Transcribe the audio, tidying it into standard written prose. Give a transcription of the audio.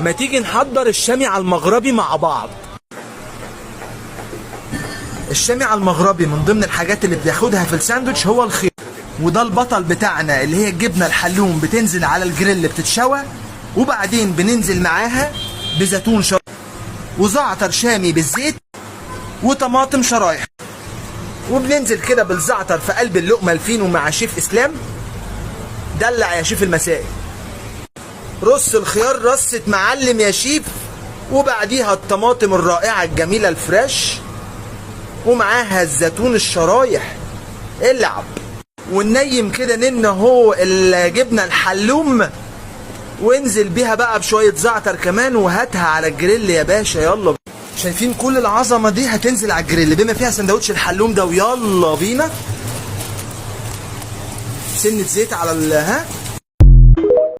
ما تيجي نحضر الشامي على المغربي مع بعض. الشامي على المغربي من ضمن الحاجات اللي بتاخدها في الساندوتش هو الخيار، وده البطل بتاعنا اللي هي الجبنه الحلوم، بتنزل على الجريل بتتشوى، وبعدين بننزل معاها بزيتون شرايح وزعتر شامي بالزيت وطماطم شرايح، وبننزل كده بالزعتر في قلب اللقمه الفينو مع شيف اسلام. دلع يا شيف المسائي. رص الخيار رصة معلم يا شيف، وبعديها الطماطم الرائعه الجميله الفريش، ومعاها الزيتون الشرايح. العب وننيم كده ننا هو الجبنه الحلوم، وانزل بيها بقى بشويه زعتر كمان، وهاتها على الجريل يا باشا. يلا شايفين كل العظمه دي هتنزل على الجريل بما فيها سندوتش الحلوم ده، ويلا بينا. سنه زيت على ها